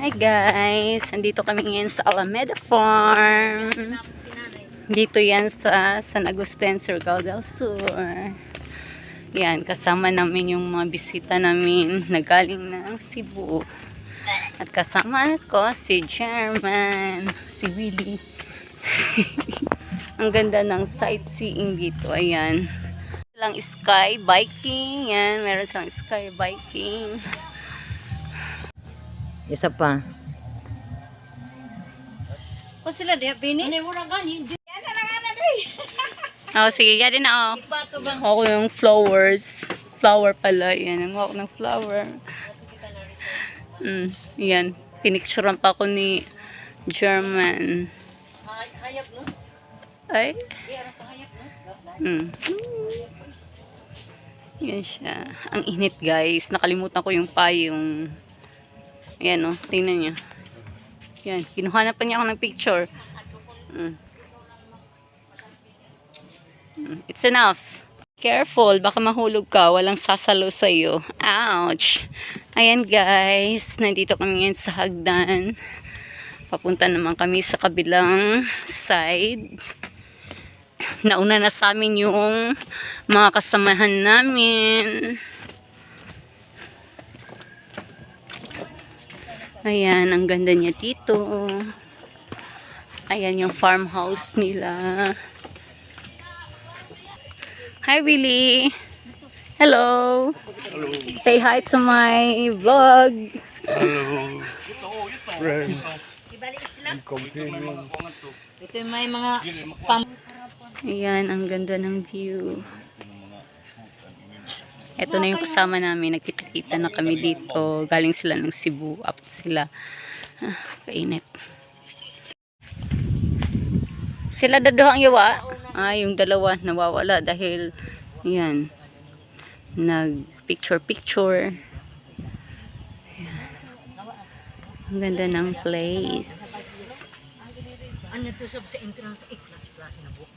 Hi guys, nandito kami ngayon sa Alameda Farm. Dito yan sa San Agustin, Surigao del Sur. Yan, kasama namin yung mga bisita namin na galing ng Cebu. At kasama ko si German, si Willie. Ang ganda ng sightseeing dito, ayan. Lang sky biking, yan, meron silang sky biking. Isa pa. O sila diha bini? Ano mo ra gani? Yan na nga na day. Oh, sige, yan din na oh. Ako yung flowers. Flower pala, yan. Ang hawak ng flower. Yan. Pinicturean pa ako ni German. Hayap no? Ay. Di ara pa hayap no? Yan siya. Ang init guys. Nakalimutan ko yung payong. Ayan o, tingnan nyo. Yan, kinuha pa niya ako ng picture. It's enough. Careful, baka mahulog ka. Walang sasalo sa'yo. Ouch! Ayan guys, nandito kami ngayon sa hagdan. Papunta naman kami sa kabilang side. Nauna na sa amin yung mga kasamahan namin. Ayan, ang ganda niya dito. Ayan yung farmhouse nila. Hi, Willie. Hello. Hello. Say hi to my vlog. Hello. Friends. And companions. Ito yung may mga Ayan, ang ganda ng view. Ito na yung kasama namin. Nagkita-kita na kami dito. Galing sila ng Cebu. Apat sila. Kainit. Sila dadohang yawa. Yung dalawa nawawala dahil yan. Nag-picture-picture. Ang ganda ng place. ano to sa entrance class na buhok.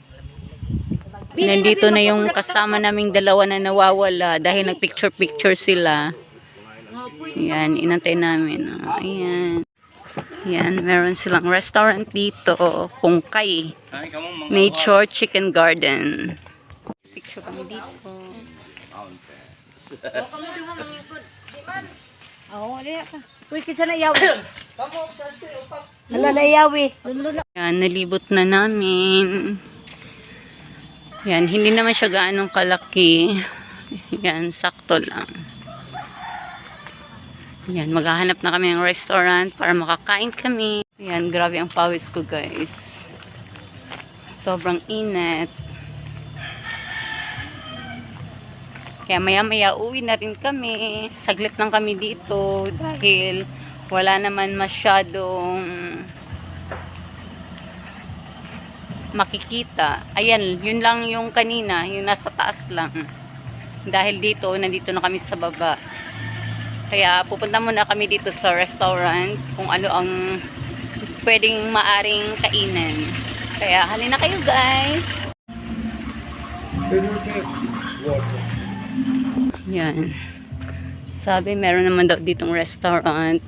Nandito na yung kasama naming dalawa na nawawala dahil nag-picture-picture sila. Yan, inantay namin. Ayan. Yan, meron silang restaurant dito. Pungkay. Nature Chicken Garden. Picture kami dito. Oo, wala ka. Uy, kisa na yawi. Hala na yawi. Yan, nalibot na namin. Yan, hindi naman siya gaanong kalaki. Yan, sakto lang. Yan, maghahanap na kami ng restaurant para makakain kami. Yan, grabe ang pawis ko guys. Sobrang init. Kaya maya-maya uwi na rin kami. Saglit lang kami dito dahil wala naman masyadong makikita. Ayan, yun lang yung kanina, yung nasa taas lang. Dahil dito, nandito na kami sa baba. Kaya pupunta muna kami dito sa restaurant kung ano ang pwedeng maaring kainan. Kaya halina kayo guys. Yan. Sabi meron naman daw ditong restaurant.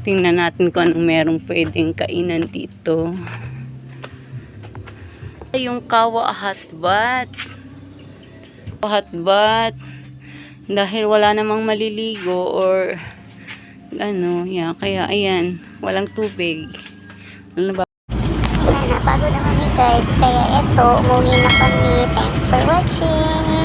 Tingnan natin kung anong merong pwedeng kainan dito. Yung Kawa Hatbat. Dahil wala namang maliligo or ano, yeah, kaya ayan, walang tubig. Ano ba? Ayan, napagod na kami guys. Kaya eto, umuwi na kami. Thanks for watching.